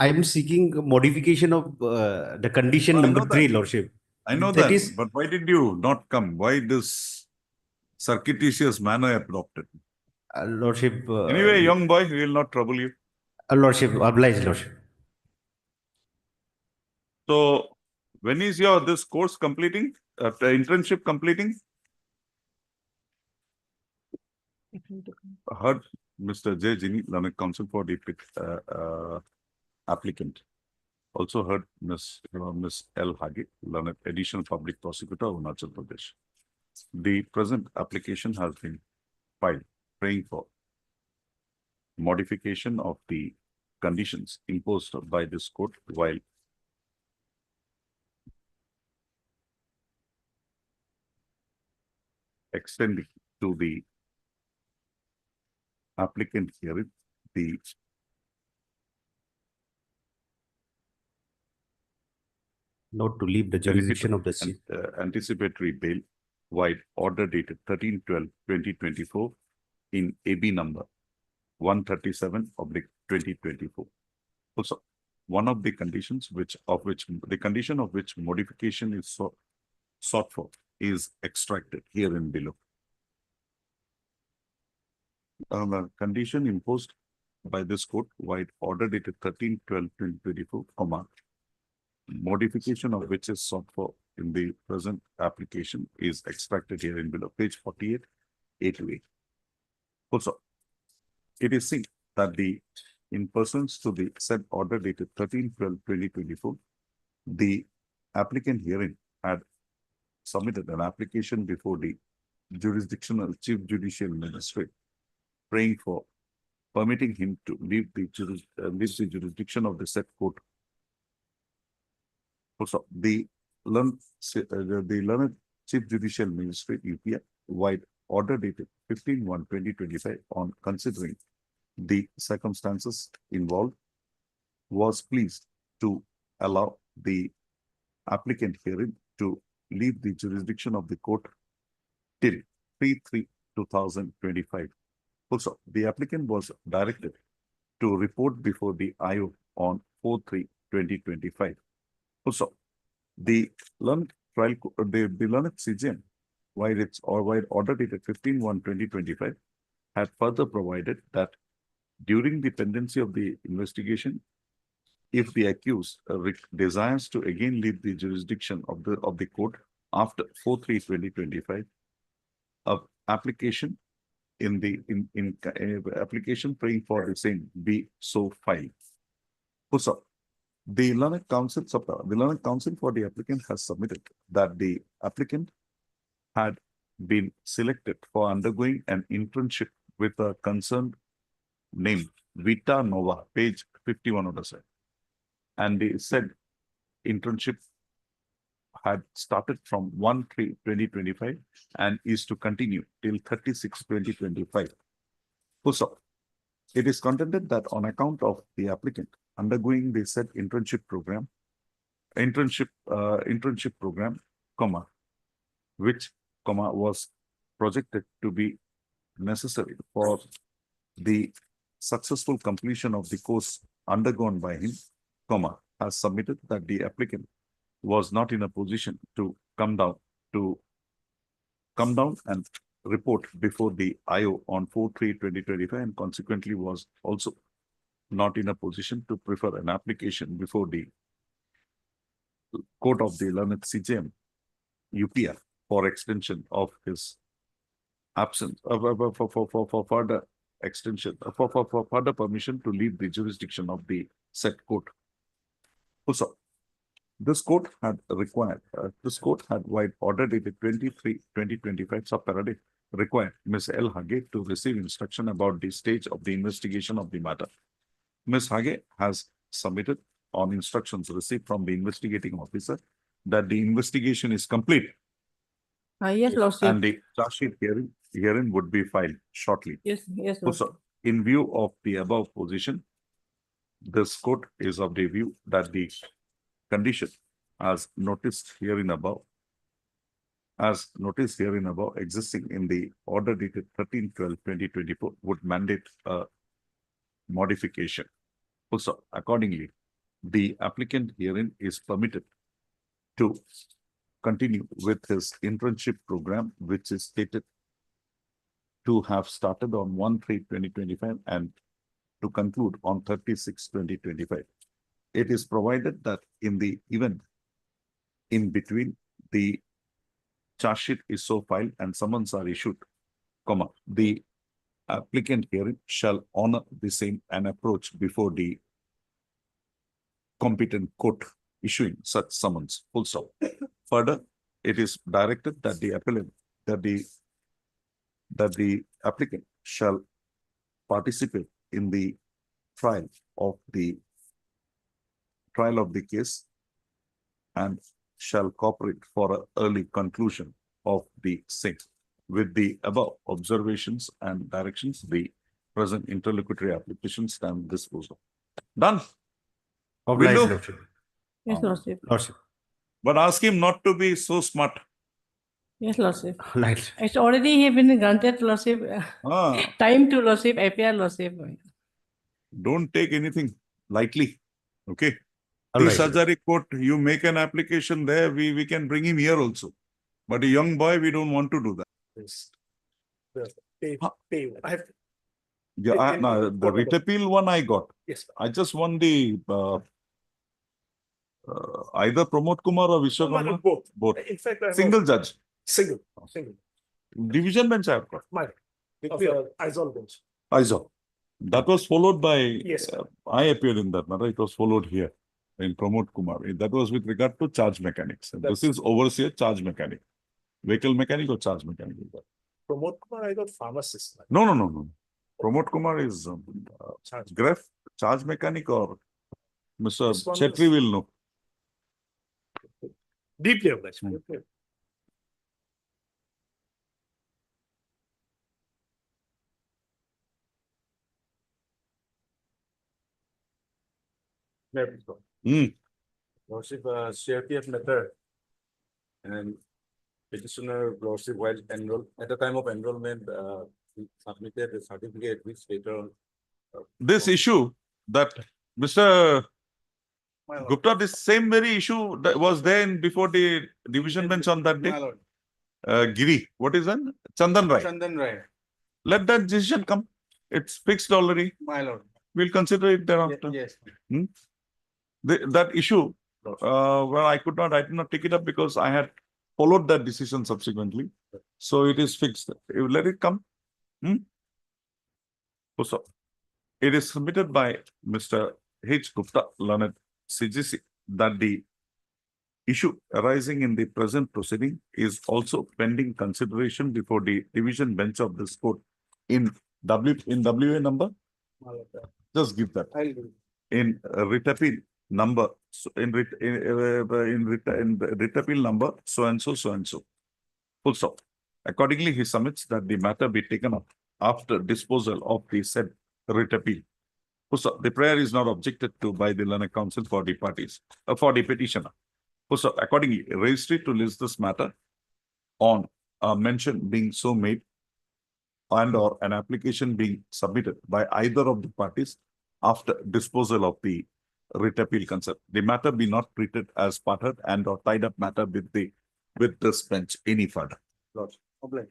I'm seeking a modification of the condition I number know 3, that. Lordship. I know That that. is, But why did you not come? Why this circuitous manner adopted? Lordship, Anyway, young boy, we will not trouble you. Lordship, obliged, Lordship. So, when is your this course completing? Internship completing? Heard Mr. J. Ginny, Learned Counsel for the applicant. Also heard Miss L. Hage, Learned Additional Public Prosecutor, Arunachal Pradesh. The present application has been filed, praying for modification of the conditions imposed by this court while extending to the applicant hearing the Not to leave the jurisdiction of the sea. anticipatory bail while order dated 13/12/2024 in AB number 137/2024. Also, one of the conditions the condition of which modification is sought for is extracted here and below. The condition imposed by this court while order dated 13/12/2024, modification of which is sought for in the present application is extracted here in below, page 48, A to A. Also, it is seen that in pursuance to the said order dated 13/12/2024, the applicant herein had submitted an application before the jurisdictional chief judicial magistrate, praying for permitting him to leave the jurisdiction of the said court. Also, the learned chief judicial magistrate UPI, while order dated 15/1/2025 on considering the circumstances involved, was pleased to allow the applicant herein to leave the jurisdiction of the court till 3/3/2025. Also, the applicant was directed to report before the IO on 4/3/2025. Also, the learned CJM, while order dated 15/1/2025, had further provided that during the pendency of the investigation, if the accused desires to again leave the jurisdiction of the court after 4/3/2025, application application praying for the same be so filed. Also, the learned counsel for the applicant has submitted that the applicant had been selected for undergoing an internship with a concerned named Vita Nova, page 51 of the site. And they said internship had started from 1/3/2025 and is to continue till 36/2025. Also, it is contended that on account of the applicant undergoing the said internship program, which was projected to be necessary for the successful completion of the course undergone by him, has submitted that the applicant was not in a position to come down and report before the IO on 4/3/2025, and consequently was also not in a position to prefer an application before the court of the learned CJM UPI for extension of his absence, for further extension, for further permission to leave the jurisdiction of the said court. Also, this court had while order dated 23/2025 sub-parade required Ms. L. Hage to receive instruction about the stage of the investigation of the matter. Ms. Hage has submitted on instructions received from the investigating officer that the investigation is complete. Yes, Lordship. And the charge sheet herein would be filed shortly. Yes, Lordship. Also, in view of the above position, this court is of the view that the condition as noticed herein above existing in the order dated 13/12/2024 would mandate a modification. Also, accordingly, the applicant herein is permitted to continue with his internship program, which is stated to have started on 1/3/2025 and to conclude on 30/6/2025. It is provided that in the event in between the charge sheet is so filed and summons are issued, the applicant herein shall honor the same and approach before the competent court issuing such summons, full stop. Further, it is directed that the appellant, that the applicant shall participate in the trial of the case and shall cooperate for an early conclusion of the same. With the above observations and directions, the present interlocutory application stand disposed of. Done. Obliged, Will do. Lordship. Yes, Lordship. Lordship. But ask him not to be so smart. Yes, Lordship. Right. It's already have been granted, Lordship. Ah, Time to Lordship, appear, Lordship. don't take anything lightly. Okay. All The right. Sajari court, you make an application there, we can bring him here also. But a young boy, we don't want to do that. Yes. Pay, Huh. pay. I have, Yeah, In- no, the writ appeal one I got. yes, I just want the either Pramod Kumar or Vishwakarma, both. both. In fact, I have Single judge. single. Division bench I have got. Mine. Of Aizawl bench. I saw. That was followed by, Yes. I appeared in that matter. It was followed here in Pramod Kumar. That was with regard to charge mechanics. And this That's- is overseer charge mechanic. Vehicle mechanic or charge mechanic? Pramod Kumar, I got pharmacist. No. Pramod Kumar is Charge. Gref, charge mechanic or Mr. This one Chetri is- will know. Deeply obliged. Hmm. Deeply. Hmm. Lordship, CRPF letter and petitioner Lordship while at the time of enrollment, he submitted a certificate which later on. This issue that Mr. Gupta, this same very issue that was there in before the division bench on that day. Giri, what is that? Chandan Rai. Chandan Rai, Let that decision come. It's fixed already. my lord. We'll consider it thereafter. Yes. That issue, where I did not take it up because I had followed that decision subsequently. So it is fixed. You let it come. So it is submitted by Mr. H. Gupta, Learned CGC, that the issue arising in the present proceeding is also pending consideration before the division bench of this court in WA number. Just give that. I'll do. In writ appeal number, so in writ appeal number, so and so. Full stop. Accordingly, he submits that the matter be taken up after disposal of the said writ appeal. Full stop. The prayer is not objected to by the learned counsel for the parties, for the petitioner. Full stop. Accordingly, registry to list this matter on a mention being so made and or an application being submitted by either of the parties after disposal of the writ appeal concern. The matter be not treated as parted and or tied up matter with this bench any further. Obliged.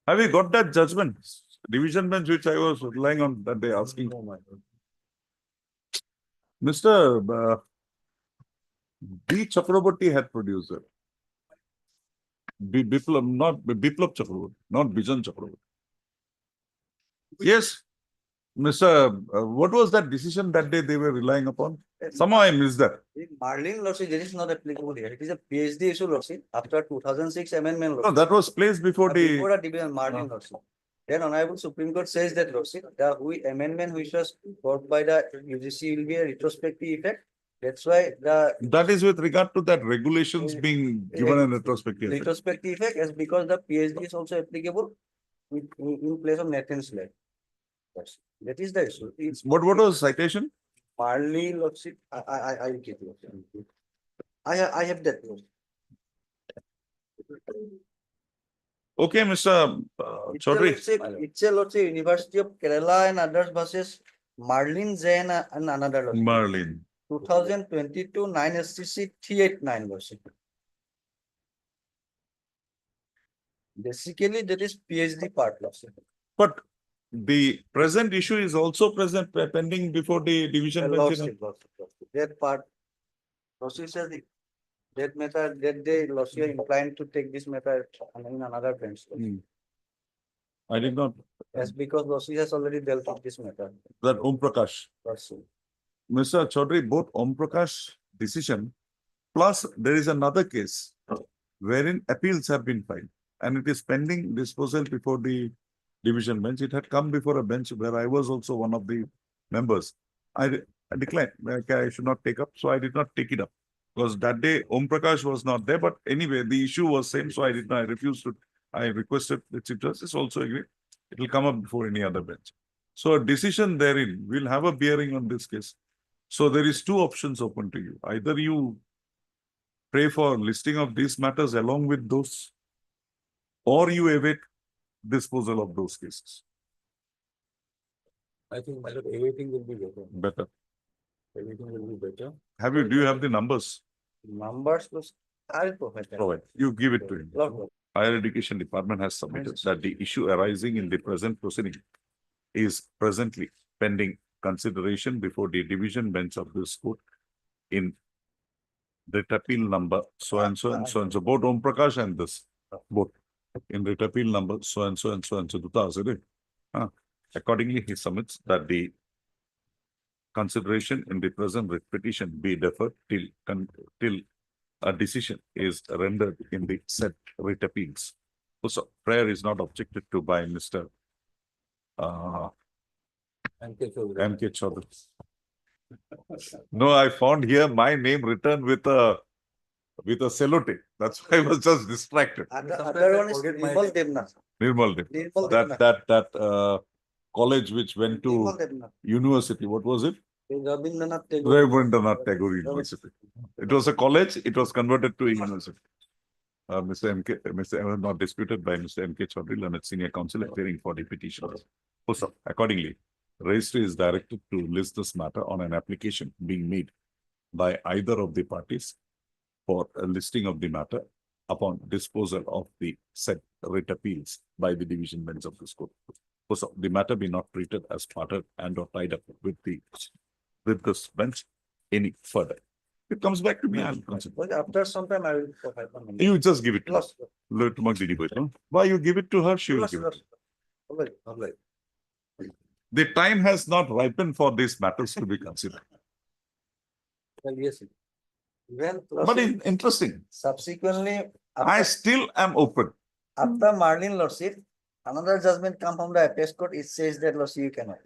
Have you got that judgment? Division bench which I was relying on that day asking. No, my lord. Mr. B. Chakraborty had produced it. Biplab Chakraborty, not Bijan Chakraborty. Yes. Mr. What was that decision that day they were relying upon? Somehow I missed that. In Marlin Lordship, this is not applicable here. It is a PhD issue Lordship after 2006 amendment. No, Lordship. that was placed before the. Before a division Marlin Lordship. Then Honorable Supreme Court says that Lordship, the amendment which was brought by the UGC will be a retrospective effect. That's why the That is with regard to that regulations being given in retrospective. retrospective effect is because the PhD is also applicable in place of Nathan's lab. That is the issue. It's What was citation? Marley Lordship, I get you. I have that. Lordship. Okay, Mr. Chaudhary. It's a lordship, University of Kerala and others versus Marlin Jain and another lordship. Merlin. 2022 9 SCC 389 lordship. Basically, that is PhD part lordship. But the present issue is also present pending before the division bench. Lordship. That part. Lordship says that matter, that day lordship inclined to take this matter in another bench. I did not, Yes, because lordship has already dealt with this matter. that Om Prakash. Lordship. Mr. Chaudhary, both Om Prakash decision, plus there is another case wherein appeals have been filed and it is pending disposal before the division bench. It had come before a bench where I was also one of the members. I declined, like I should not take up, so I did not take it up. Because that day Om Prakash was not there, but anyway, the issue was same, so I did not, I refused to, I requested the Chief Justice also agreed. It will come up before any other bench. So a decision therein will have a bearing on this case. So there is two options open to you. Either you pray for listing of these matters along with those, or you await disposal of those cases. I think my lord, awaiting will be better. Better. Awaiting will be better. Do you have the numbers? Numbers plus I'll provide that. Provide. You give it to him. Lord, Higher Education Department has submitted that the issue arising in the present proceeding is presently pending consideration before the division bench of this court in writ appeal number so and so and so and so, both Om Prakash and this, both in writ appeal number so and so and so and so. Accordingly, he submits that the consideration in the present writ petition be deferred till a decision is rendered in the said writ appeals. So prayer is not objected to by Mr. MK Chaudhary. M.K. Chaudhary. No, I found here my name written with a sellotape. That's why I was just distracted. other one is forget my Nirmal name. Devnath. Nirmal Dev. Nirmal Devnath. That college which went to Nirmal Devnath. university. What was it? Rabindranath Tagore. Rabindranath Tagore University. It was a college. It was converted to a university. Mr. Not disputed by Mr. M.K. Chaudhary, learned senior counsel appearing for the petition. Also, accordingly, registry is directed to list this matter on an application being made by either of the parties for a listing of the matter upon disposal of the said writ appeals by the division bench of this court. Also, the matter be not treated as parted and or tied up with this bench any further. It comes back to me, I'll consider. Well, after some time, I will provide the number. You just give it to her. Lost. Let Mag Didi go, no? Why you give it to her, she will Lost, give it. lost. Alright. The time has not ripened for these matters to be considered. Well, yes. When But it's interesting. subsequently, I after, still am open. after Marlin lordship, another judgment come from the appeals court, it says that lordship you cannot.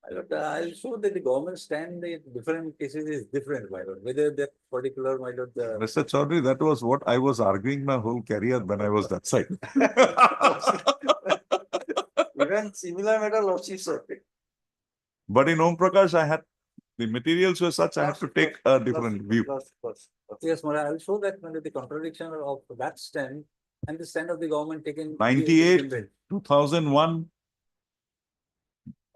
My lord, I'll show that the government stand in different cases is different, my lord. Whether that particular, my lord, Mr. Chaudhary, that was what I was arguing my whole career when I was that side. Even similar matter lordship sir. But in Om Prakash, I had, the materials were such, I had to take a different view. yes, my lord, I'll show that my lord, the contradiction of that stand and the stand of the government taken. 98, 2001,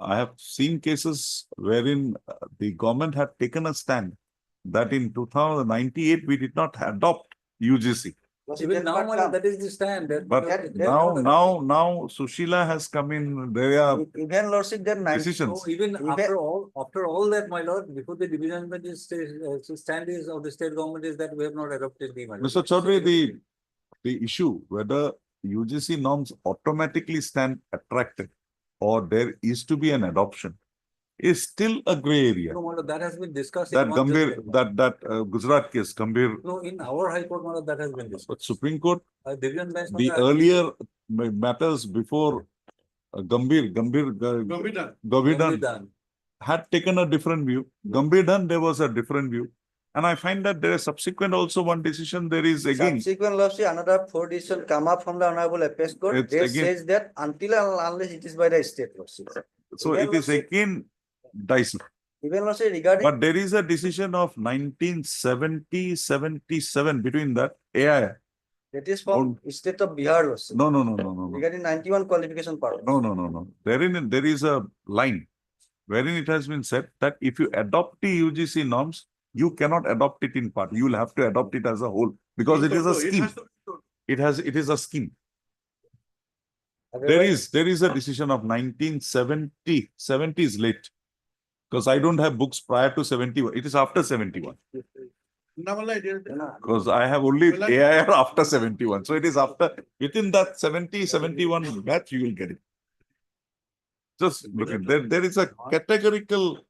I have seen cases wherein the government had taken a stand that in 2098 we did not adopt UGC. Even now, my lord, that is the stand. But now Sushila has come in, there are Even lordship that 90. decisions. So even after all that, my lord, before the division bench is stand is of the state government is that we have not adopted the. my lord. Mr. Chaudhary, the issue whether UGC norms automatically stand attractive or there is to be an adoption is still a gray area. No, my lord, that has been discussed. That in one Gambhir, judgment. that Gujarat case, Gambhir, No, in our high court, my lord, that has been but discussed. Supreme Court, Division bench. the earlier matters before Gambhir had taken a different view. Gambhir, there was a different view. And I find that there is subsequent also one decision, there is again, Subsequent lordship, another 4 decision come up from the honorable appeals court. It's They again- says that until and unless it is by the state lordship. so it is again dicey. Even Lordship regarding, But there is a decision of 1970-77 between that AI. that is from state of Bihar Lordship. No. Regarding 91 qualification power. No. There is a line wherein it has been said that if you adopt the UGC norms, you cannot adopt it in part. You will have to adopt it as a whole because it is a scheme. It is a scheme. There is a decision of 1970. 70 is late. Because I don't have books prior to 71. It is after 71. Because I have only AIR after 71. So it is after, within that 70, 71 batch, you will get it. Just look at there is a categorical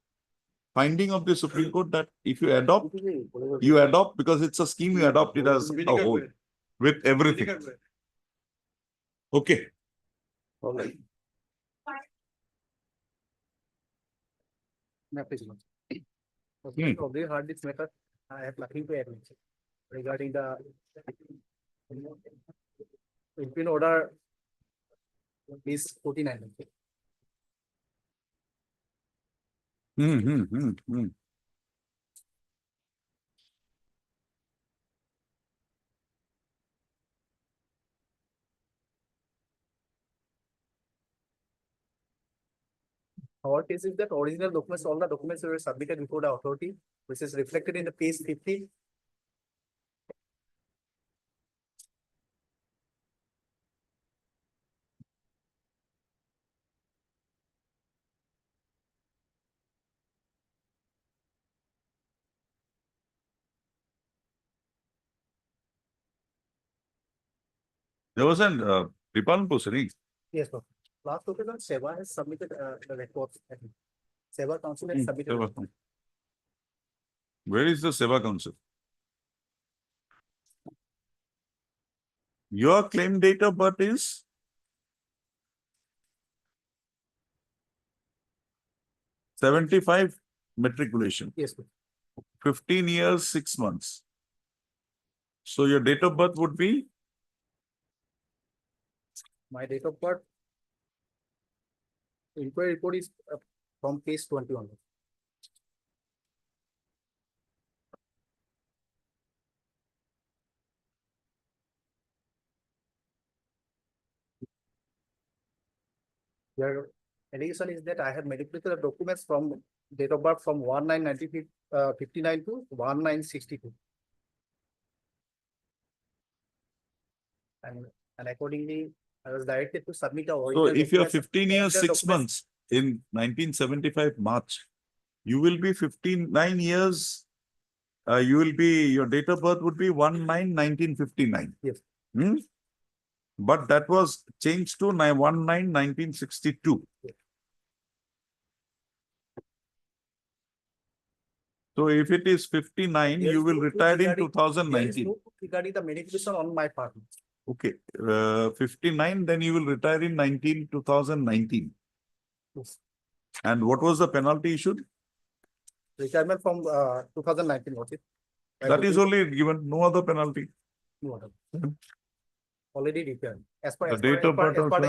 finding of the Supreme Court that if you adopt because it's a scheme, you adopt it as a whole with everything. Okay. Probably heard this matter. I have nothing to add regarding the Supreme Order is 49. Our case is that original documents, all the documents were submitted before the authority, which is reflected in the page 50. There was an Ripan proceeding. Yes, sir. Last occasion, Seva has submitted the reports. Seva Council has submitted. Where is the Seva Council? Your claim date of birth is? '75 matriculation, Yes, sir. 15 years, 6 months. So your date of birth would be? My date of birth. Inquiry report is from page 21. Your allegation is that I have manipulated the documents from date of birth from 1959 to 1962. And accordingly, I was directed to submit a. So if you're 15 years, 6 months in 1975 March, you will be 59 years. Your date of birth would be 1959. Yes. But that was changed to 1962. Yes. So if it is 59, you will retire in 2019. Regarding the manipulation on my part. Okay, 59, then you will retire in 2019. Yes. And what was the penalty issued? Retirement from 2019, was it? That is only given, no other penalty. No other. Already returned. As per The date of birth of one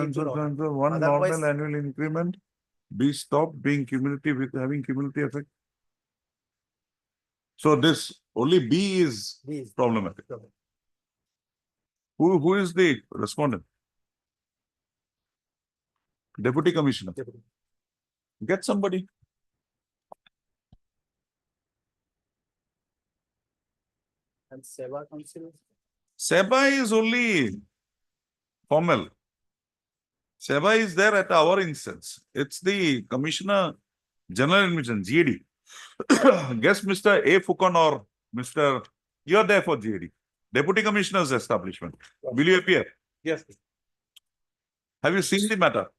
Otherwise- normal annual increment be stopped being cumulative with having cumulative effect. So this only B is These. problematic. Who is the respondent? Deputy Commissioner. Get somebody. And Seva Council. SEBA is only formal. SEBA is there at our instance. It's the Commissioner General Admission, GAD. Guess Mr. A. Fukan or Mr. You're there for GAD. Deputy Commissioner's establishment. Will you appear? Yes. Have you seen the matter?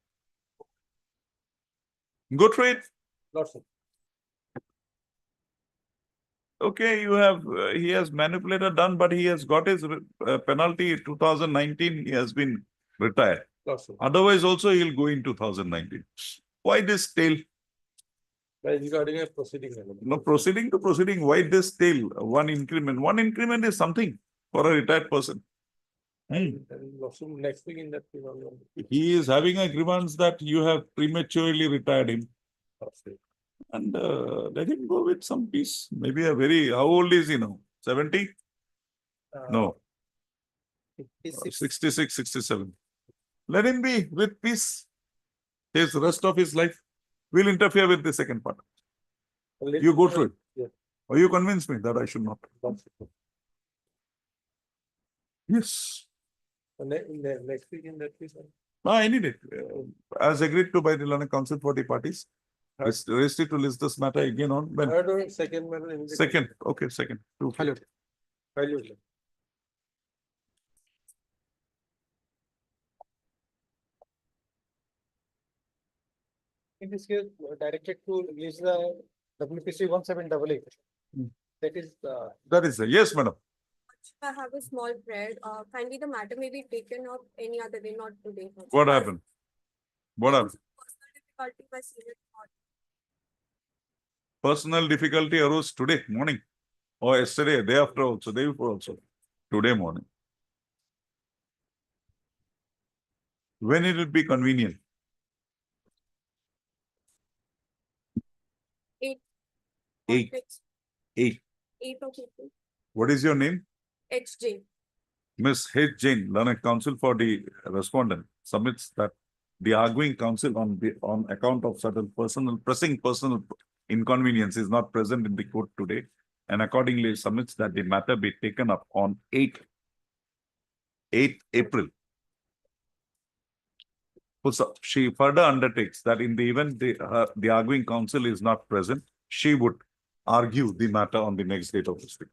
Go through it. Lots of. Okay, you have, he has manipulated, done, but he has got his penalty 2019, he has been retired. Lots of. Otherwise also he'll go in 2019. Why this tail? Regarding a proceeding. No, proceeding to proceeding, why this tail? One increment. One increment is something for a retired person. Next thing in that. He is having a grievance that you have prematurely retired him. And let him go with some peace. Maybe how old is he now? 70? No, 66, 67. Let him be with peace. His rest of his life. We'll interfere with the second part. You go through it. Yeah. Or you convince me that I should not. Yes. Next week in that case. I need it. As agreed to by the London Council for the parties. Raised it to list this matter again on when? Third or second matter. Second. Okay, second. Two. Hello. In this case, directed to release the WPC 1788. Hmm. That is, That is, yes, madam. I have a small prayer. Kindly the matter may be taken up any other day, not today. What happened? What happened? Personal difficulty by senior authority. Personal difficulty arose today morning or yesterday, day after also, day before also, today morning. When it will be convenient? Eight. Eight. Next, 8. 8 of April. What is your name? HJ. Miss H. Jain, Learned Counsel for the respondent, submits that the arguing counsel on account of certain pressing personal inconvenience is not present in the court today, and accordingly submits that the matter be taken up on 8th April. So she further undertakes that in the event the arguing counsel is not present, she would argue the matter on the next date of this week.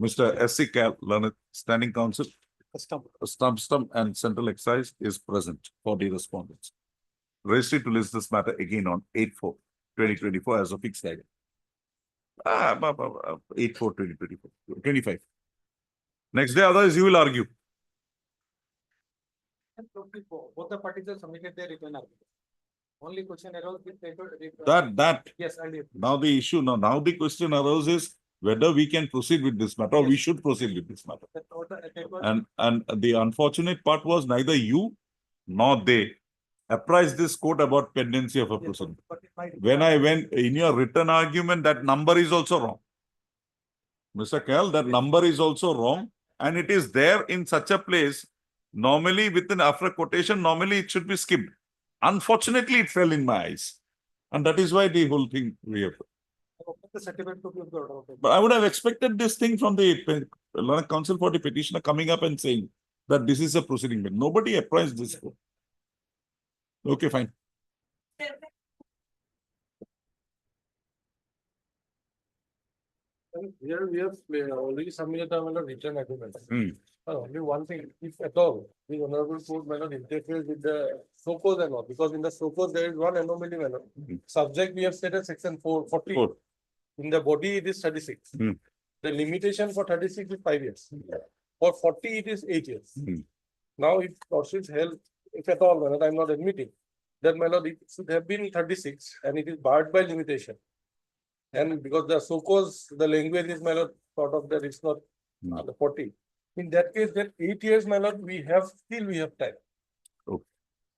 Mr. S.C. Cal, Learned Standing Counsel, Stump and Central Excise is present for the respondents. Registered to list this matter again on 8/4/2024 as a fixed date. 8/4/2024, 25. Next day, otherwise you will argue. both the parties have submitted their written argument. Only question arose with paper. That, Yes, I did. now the issue, now the question arises whether we can proceed with this matter or we should proceed with this matter. That order- that was- And the unfortunate part was neither you nor they apprised this court about pendency of a Yes, proceeding. but it might- When I went in your written argument, that number is also wrong. Mr. Cal, that number is also wrong, and it is there in such a place. Normally, after quotation, normally it should be skipped. Unfortunately, it fell in my eyes. And that is why the whole thing we have. The certificate to give the order. But I would have expected this thing from the Learned Counsel for the petitioner coming up and saying that this is a proceeding, but nobody apprised this. Okay, fine. Here we have already submitted a written agreement. Hmm. Only one thing, if at all, the honorable court may not interfere with the SOCOs and all, because in the SOCOs there is one anomaly, Subject we have said as section 440. 4. In the body it is 36. Hmm. The limitation for 36 is 5 years. For 40 it is 8 years. Hmm. Now if lordship's held, if at all, I am not admitting, then my lord, it should have been 36 and it is barred by limitation. And because the SOCOs, the language is my lord, sort of that it's not the 40. In that case, that 8 years, my lord, we have time. Okay.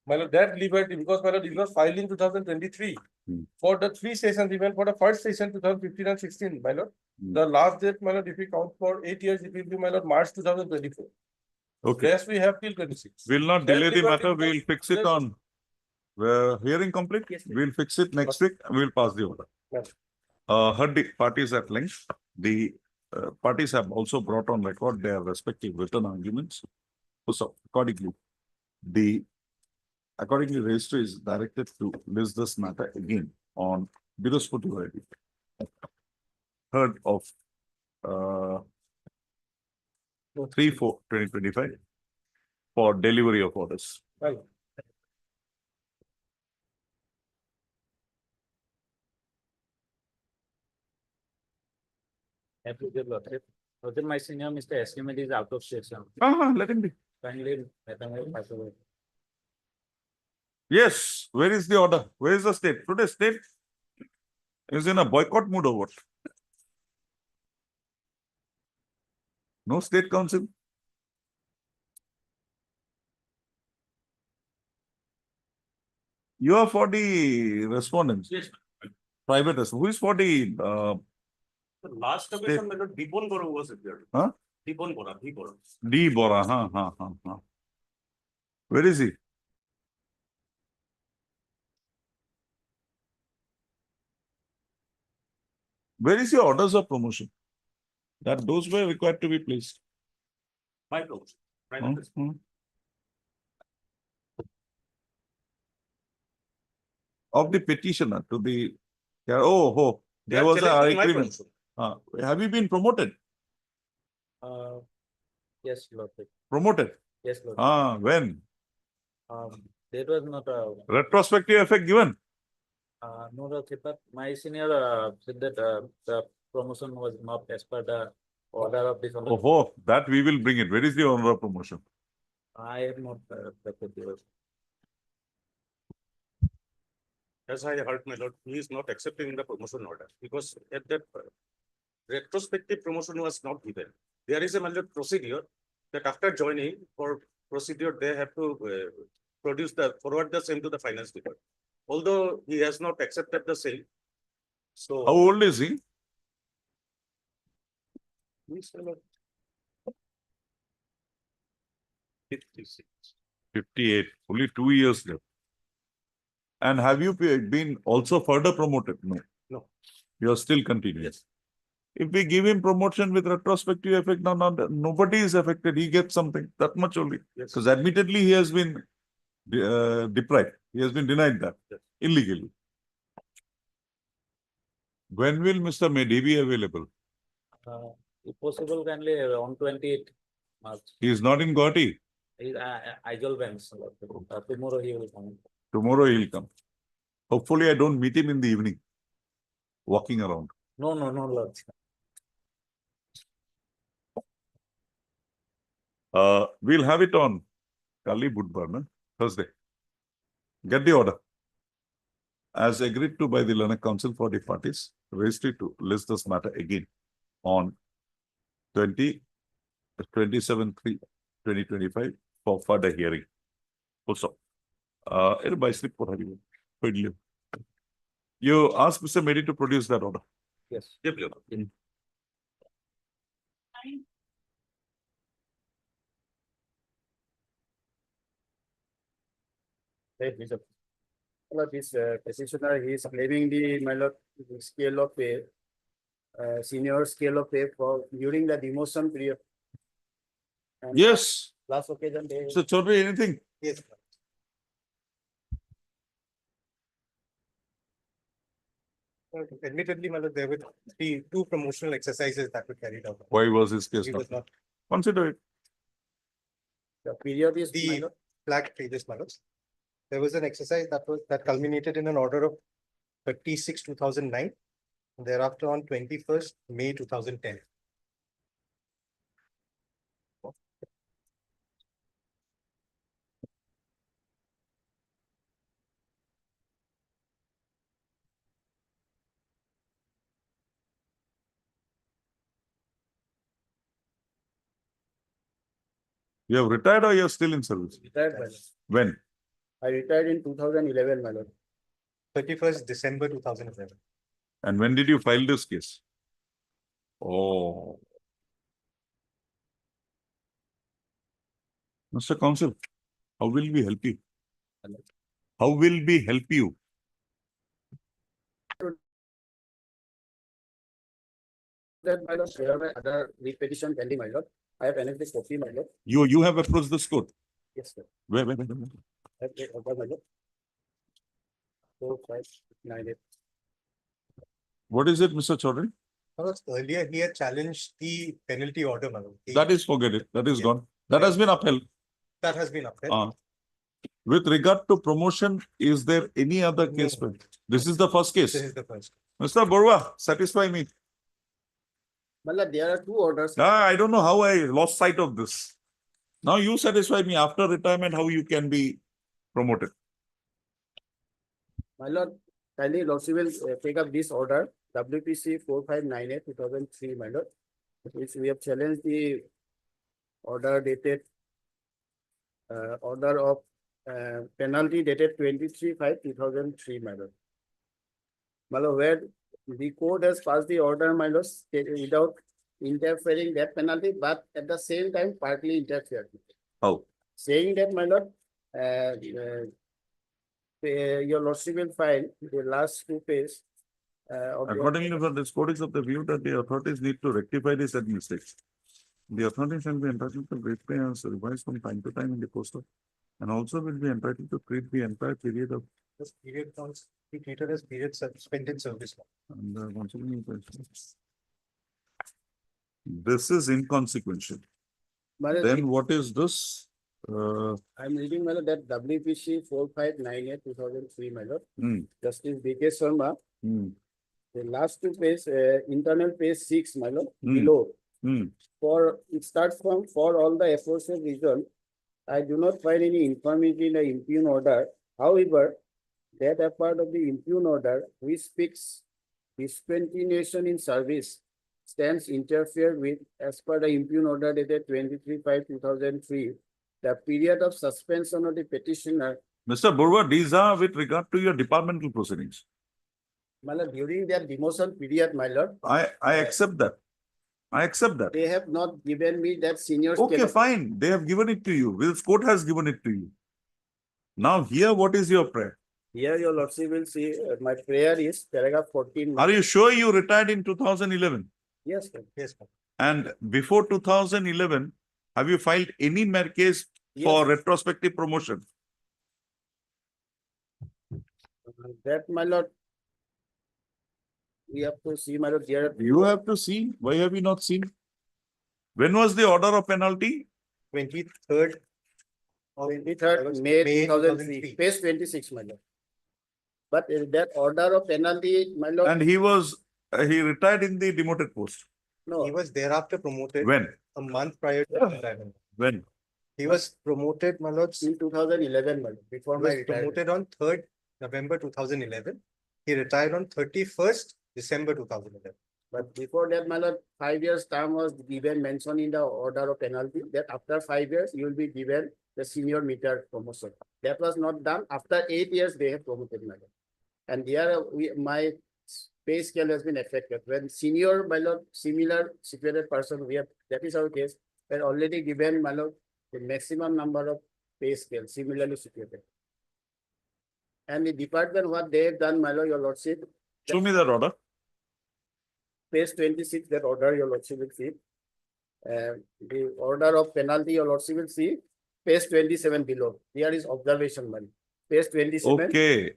My lord, that liberty, because my lord, it was filed in 2023. Hmm. For the 3 sessions, even for the first session, 2015 and 16, my lord. Hmm. The last date, my lord, if we count for 8 years, it will be, my lord, March 2024. Okay. Rest we have till 26. We'll not delay the matter. We'll fix it Yes. on hearing complete. Yes, please. We'll fix it next week and we'll pass the order. Yes. Heard the parties at length. The parties have also brought on record their respective written arguments. So accordingly, the registry is directed to list this matter again on Brihaspatiwar, 3rd of 3/4/2025 for delivery of orders. Well, Within my senior, Mr. Estimate is out of session. Let him be. Kindly, let him pass away. Yes, where is the order? Where is the state? Today state is in a boycott mood or what? No state council? You are for the respondents. Yes. private, who is for the, The last commission, my lord, Dipon Bora was there. Huh? Dipon Bora, Dipon. D Bora, huh. Where is he? Where is your orders of promotion? That those were required to be placed. My promotion. Huh? Private. Huh? Of the petitioner to the, yeah, They there are was a challenging my agreement. promotion. Have you been promoted? Yes, Lordship. Promoted? Yes, Lord. When? That was not Retrospective effect given? no, Lordship, but my senior said that the promotion was not as per the order of this. That we will bring it. Where is the order of promotion? I have not accepted the As I heard, my lord, he is not accepting the promotion order because at that retrospective promotion was not given. There is a, my lord, procedure that after joining for procedure, they have to forward the same to the finance department. Although he has not accepted the same. So. How old is he? He's, my lord, 56. 58, only 2 years left. And have you been also further promoted? No. No. You are still continuing. Yes. If we give him promotion with retrospective effect, nobody is affected. He gets something, that much only. Yes. Because admittedly, he has been deprived. He has been denied that Yes. illegally. When will Mr. Mehdi be available? if possible, kindly on 28th March. He is not in Guwahati. Aizol Banks. Tomorrow he will come. Tomorrow he will come. Hopefully, I don't meet him in the evening, walking around. No, Lord. We'll have it on Kali Budbar, no? Thursday. Get the order. As agreed to by the Learned Council for the parties, raised it to list this matter again on 27/3/2025 for further hearing. Also, by slip for you. You ask Mr. Mehdi to produce that order. Yes. Yep, your lord. Right, Mr. This petitioner, he is claiming the, my lord, the scale of pay, senior scale of pay for during the demotion period. And Yes. last occasion, they. Mr. Chaudhary, anything? Yes. Admittedly, my lord, there were two promotional exercises that were carried out. Why was his case He not? was not Consider it. The period is, my the lord, flag pages, my lords. There was an exercise that culminated in an order of 36/2009. Thereafter on 21st May 2010. You have retired or you are still in service? retired, my lord. When? I retired in 2011, my lord. 31st December 2011. And when did you file this case? Oh. Mr. Counsel, how will we help you? How will we help you? That, my lord, there are other repetition pending, my lord. I have annexed the copy, my lord. You have approached this court. Yes, sir. Where? I have the order, my lord. 4, 5, 9, 8. What is it, Mr. Chaudhary? My lords, earlier he had challenged the penalty order, my lord. That is, forget it. That is Yeah. gone. That has been upheld. That has been upheld. With regard to promotion, is there any other No, case? no. This is the first case. This is the first. Mr. Borua, satisfy me. My lord, there are two orders. I don't know how I lost sight of this. Now you satisfy me after retirement, how you can be promoted. My lord, kindly lordship will take up this order, WPC 4598 2003, my lord, which we have challenged the order dated, order of penalty dated 23/5/2003, my lord. my lord, where the court has passed the order, my lord, without interfering that penalty, but at the same time partly interfered. How? Saying that, my lord, your lordship will find the last two pages. Of the- Accordingly, for this court is of the view that the authorities need to rectify these said mistakes. The authorities shall be entitled to great pay as revised from time to time in the course of, and also will be entitled to treat the entire period of. This period counts, be treated as period spent in service. And, consequently, this is inconsequential. My lord, Then what is this? I'm reading, my lord, that WPC 4598 2003, my lord, Hmm, Justice B.K. Sharma, hmm, the last two page, internal page 6, my lord, Hmm. below. hmm. For, it starts from, for all the aforesaid reason, I do not find any infirmity in the impugn order. However, that a part of the impugn order which speaks discontinuation in service stands interfered with as per the impugn order dated 23/5/2003. The period of suspension of the petitioner, Mr. Burwa, these are with regard to your departmental proceedings. my lord, during their demotion period, my lord, I accept that. I accept that. they have not given me that senior. Okay, scale of- fine. They have given it to you. Wills Court has given it to you. Now here, what is your prayer? Here your lordship will see, my prayer is paragraph 14. Are you sure you retired in 2011? Yes, sir. Yes, And before 2011, have you filed any case for Yes. retrospective promotion? That, my lord, we have to see, my lord, here. You have to see. Why have you not seen? When was the order of penalty? 23rd. 23rd May May 2003, page 26, my lord. But that order of penalty, my lord, And he retired in the demoted post. no, He was thereafter promoted When? a month prior to retirement. When? He was promoted, my lord, in 2011, my lord, before he my was retirement. promoted on 3rd November 2011. He retired on 31st December 2011. But before that, my lord, 5 years term was given, mentioned in the order of penalty, that after 5 years, you will be given the senior meter promotion. That was not done. After 8 years, they have promoted, my lord. And here, my pay scale has been affected. When senior, my lord, similar situated person, we have, that is our case, we're already given, my lord, the maximum number of pay scale, similarly situated. And the department, what they have done, my lord, your lordship, Show me that order. page 26, that order, your lordship will see. The order of penalty, your lordship will see, page 27 below. Here is observation, man. Page 27. Okay.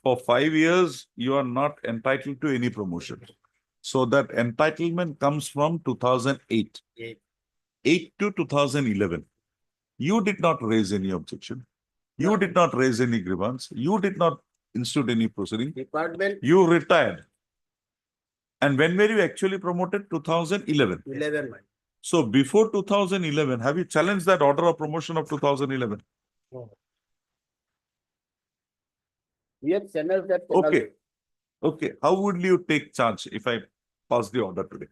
For 5 years, you are not entitled to any promotion. So that entitlement comes from 2008. Eight. 8 to 2011. You did not raise any objection. You No. did not raise any grievance. You did not institute any proceeding. Department You retired. And when were you actually promoted? 2011. 11, man. So before 2011, have you challenged that order of promotion of 2011? We have channeled that penalty. Okay. Okay. How would you take charge if I pass the order today?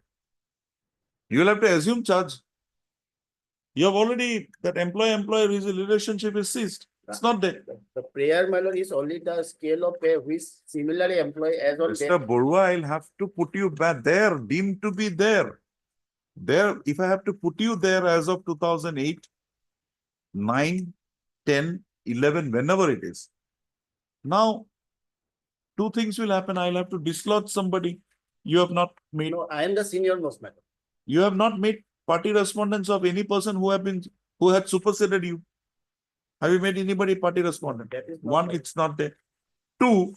You will have to assume charge. You have already, that employee-employee relationship is ceased. It's not there. The prayer, my lord, is only the scale of pay which similarly employee as on Mr. Borua, I'll have to put you back there, deemed to be there. There, if I have to put you there as of 2008, 9, 10, 11, whenever it is. Now, two things will happen. I'll have to dislodge somebody. You have not made, No, I am the senior most, my lord. you have not made party respondents of any person who had superseded you. Have you made anybody party respondent? That is not One, my- it's not there. Two,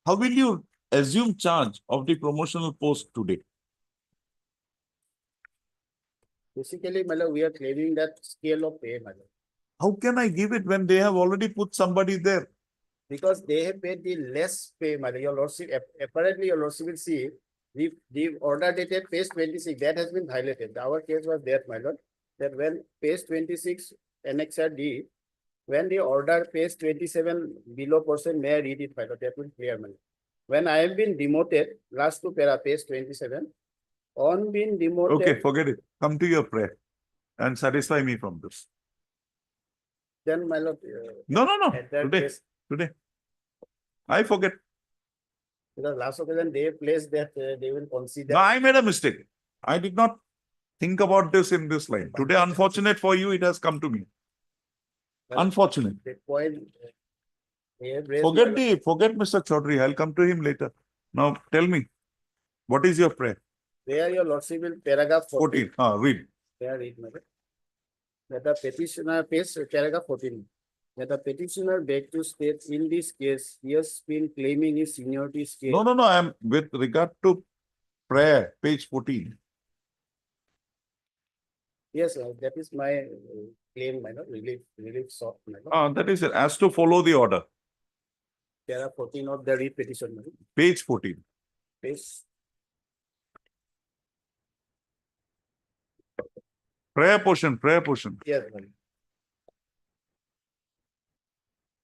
how will you assume charge of the promotional post today? Basically, my lord, we are claiming that scale of pay, my lord. How can I give it when they have already put somebody there? Because they have paid the less pay, my lord. Your lordship, apparently your lordship will see, the order dated page 26, that has been violated. Our case was that, my lord, that when page 26, annexure D, when the order page 27 below person, may I read it, my lord, that will clear, my lord. When I have been demoted, last two para, page 27, on being demoted. Okay, forget it. Come to your prayer and satisfy me from this. Then, my lord. No, no, no. at that Today, case, today. I forget. Because last occasion they placed that they will consider. No, I made a mistake. I did not think about this in this line. Today, unfortunate for you, it has come to me. Unfortunate. The point. They have raised my lord. Forget Mr. Chaudhary. I'll come to him later. Now, tell me, what is your prayer? Where your lordship will paragraph 14. 14. Read. There read, my lord. That the petitioner pays paragraph 14. That the petitioner beg to state in this case, he has been claiming his seniority scale. No. I am with regard to prayer, page 14. Yes, that is my claim, my lord, relief sought, my lord. That is it. As to follow the order. Paragraph 14 of the read petition, my lord. Page 14. Page. Prayer portion. Yes, my lord.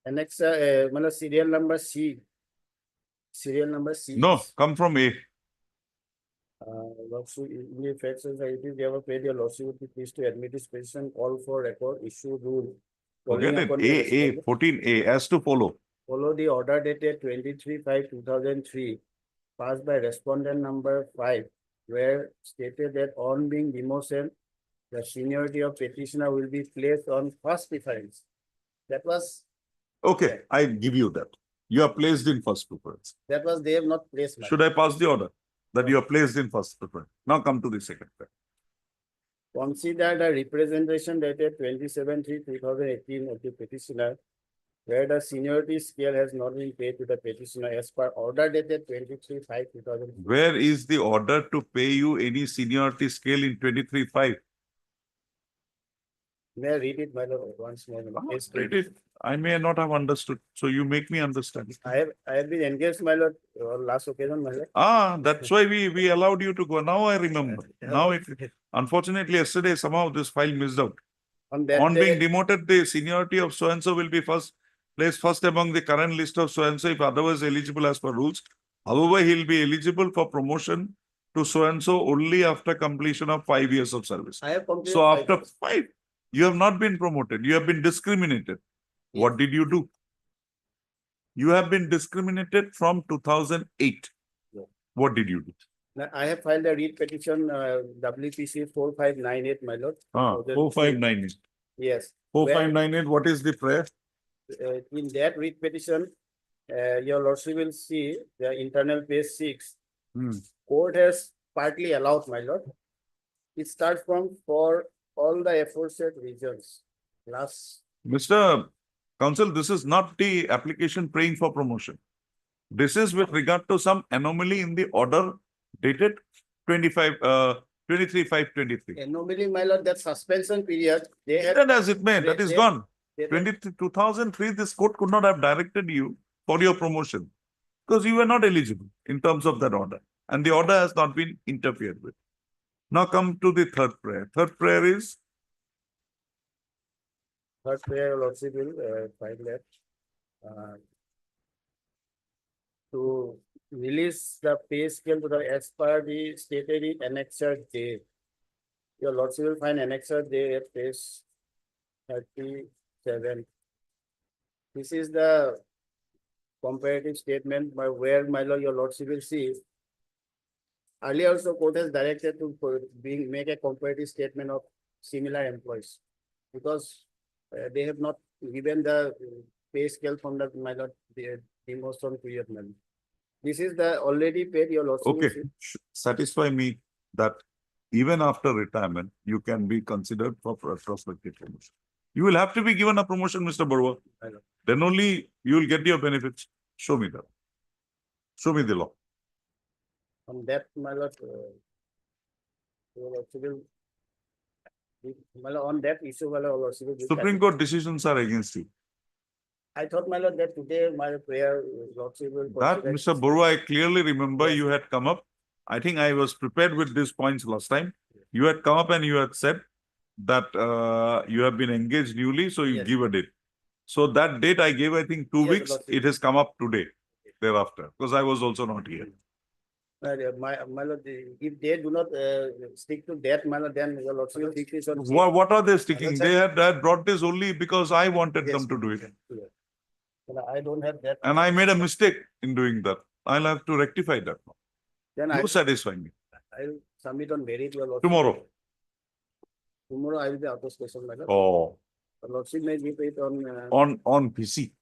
Annex, my lord, serial number C. Serial number C. No, come from A. Lordship, in the effects of society, they have paid your lordship would be pleased to admit this petition, call for record, issue rule. Forget calling it. upon the A, respondent- 14A, as to follow. Follow the order dated 23/5/2003, passed by respondent number 5, where stated that on being demotion, the seniority of petitioner will be placed on first preference. That was, Okay, I give you that. You are placed in first preference. they have not placed. my Should I pass the order? That you are placed in first preference. Now come to the second prayer. Consider the representation dated 27/3/2018 of the petitioner, where the seniority scale has not been paid to the petitioner as per order dated 23/5/2000. Where is the order to pay you any seniority scale in 23/5? May I read it, my lord, once more? Yes, Read it. I may not have understood, so you make me understand. I have been engaged, my lord, last occasion, my lord. That's why we allowed you to go. Now I remember. Now unfortunately, yesterday somehow this file missed out. On that On being day, demoted, the seniority of so-and-so will be placed first among the current list of so-and-so if otherwise eligible as per rules. However, he'll be eligible for promotion to so-and-so only after completion of 5 years of service. I have completed. So 5 after years. 5, you have not been promoted. You have been discriminated. What did you do? You have been discriminated from 2008. Yeah. What did you do? Now, I have filed a read petition, WPC 4598, my lord. 4598. Yes. 4598, what is the prayer? In that read petition, your lordship will see the internal page 6. Court has partly allowed, my lord. It starts from for all the aforesaid reasons. Last, Mr. Counsel, this is not the application praying for promotion. This is with regard to some anomaly in the order dated 23/5/23. anomaly, my lord, that suspension period, they have. That as it may, that is they- gone. they have- 2003, this court could not have directed you for your promotion because you were not eligible in terms of that order and the order has not been interfered with. Now come to the third prayer. Third prayer is Third prayer, your lordship will file that. To release the pay scale to the as per the stated in annexure J. Your lordship will find annexure J at page 37. This is the comparative statement by where, my lord, your lordship will see. Earlier also court has directed to make a comparative statement of similar employees. Because they have not given the pay scale from the, my lord, the demotion period. my lord. This is the already paid, your lordship. will okay. see. Satisfy me that even after retirement, you can be considered for prospective promotion. You will have to be given a promotion, Mr. Barua. I know. Then only you will get your benefits. Show me that. Show me the law. On that, my lord, your lordship will. My lord, on that issue, my lord, your lordship will. Supreme Court decisions are against you. I thought, my lord, that today my prayer, lordship will. That, consider- Mr. Barua, I clearly remember Yes. you had come up. I think I was prepared with these points last time. You had come up and you had said that you have been engaged newly, so you Yes. give a date. So that date I gave, I think 2 Yes, weeks, Lordship. it has come up today thereafter, because I was also not here. My lord, if they do not stick to that, my lord, then your lordship will take this on. What are they sticking? sir. They had brought this only because I wanted Yes, them to do it. I don't have that. And I made a mistake in doing that. I'll have to rectify that. Then You satisfy me. I'll submit on merit your lordship. Tomorrow. Tomorrow I will be out of station, my lord. Oh, Your lordship may give it on, on PC.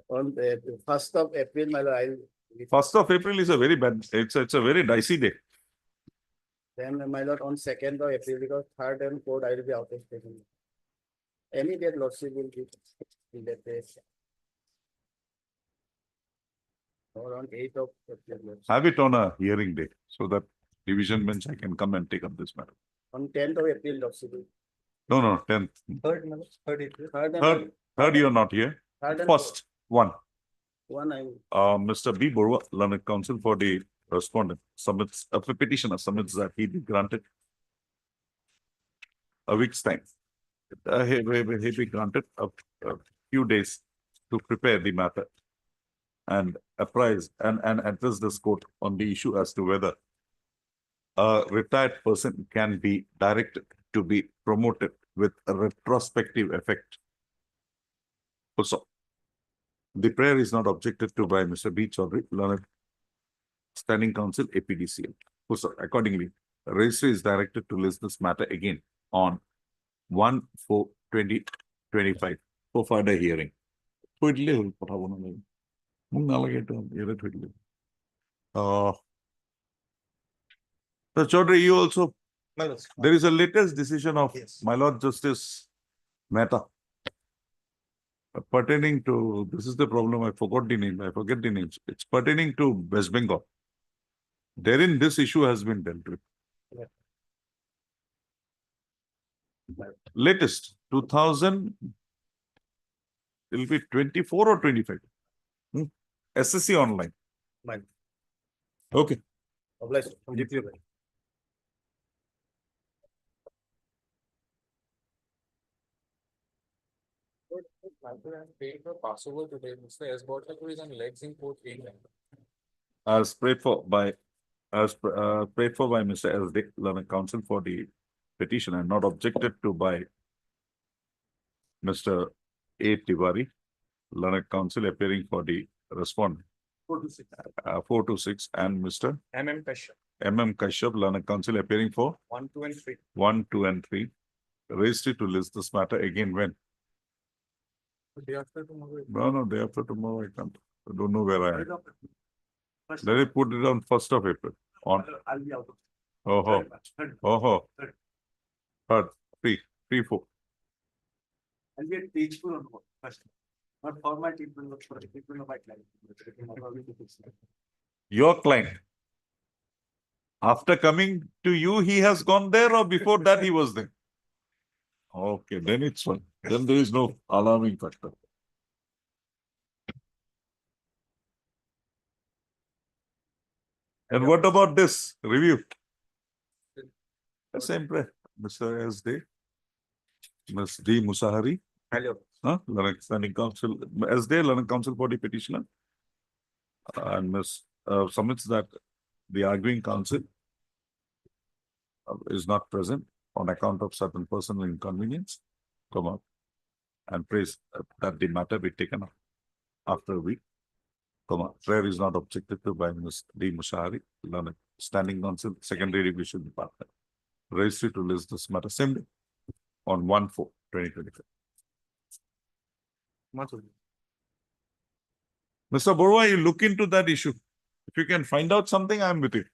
on the 1st of April, my lord. I'll. 1st of April is a very bad, it's a very dicey day. Then, my lord, on 2nd of April, because 3rd and 4th, I will be out of station. Any date lordship will give in that day. Or on 8th of April, lordship. Have it on a hearing day so that division bench I can come and take up this matter. On 10th of April, lordship. No, 10th. Third, my lord, third April. Third, you're not here. Third and First, one. one, I will. Mr. B. Borwa, Learned Counsel for the respondent submits, a petitioner submits that he be granted a week's time. He be granted a few days to prepare the matter and apprise and address this court on the issue as to whether a retired person can be directed to be promoted with a retrospective effect. Also, the prayer is not objected to by Mr. B. Chaudhary, Learned Standing Counsel, APDCL. Also, accordingly, the registry is directed to list this matter again on 1/4/2025 for further hearing. So Chaudhary, you also, My lord. there is a latest decision of Yes. my Lord Justice Mehta pertaining to, this is the problem, I forgot the name, I forget the names. It's pertaining to West Bengal. Therein, this issue has been dealt with. Yeah. Latest, 2000, it will be 24 or 25. SSC online. Mine. Okay. Obliged. Deeply obliged. Paying for Passover today, Mr. S. Botlakur is on legs in court. As prayed for by Mr. S. D. Learned Counsel for the petition and not objected to by Mr. A. Tiwari, Learned Counsel appearing for the respondent. 4 to 6 and Mr. MM Kashyap, M.M. Kashyap, Learned Counsel appearing for 1, 2, and 3. 1, 2, and 3. Registered to list this matter again when? Day after tomorrow. No, day after tomorrow I can't. I don't know where I am. Let me put it on 1st of April. On. I'll be out of. Oh. Third, 3, 4. I'll be at page 2 on first. Not for my treatment, but for the treatment of my client. Your client. After coming to you, he has gone there, or before that he was there? Okay, then it's fine. Then there is no alarming factor. And what about this review? The same prayer, Mr. S. D. Ms. D. Musahari. Hello. Learned Standing Counsel, S. D. Learned Counsel for the petitioner. And Ms. Submits that the arguing counsel is not present on account of certain personal inconvenience. Come up and prays that the matter be taken up after a week. Come up. Prayer is not objected to by Ms. D. Musahari, Learned Standing Counsel, Secondary Division Department. Registry to list this matter same day on 1/4/2025. Mr. Borwa, you look into that issue. If you can find out something, I'm with you.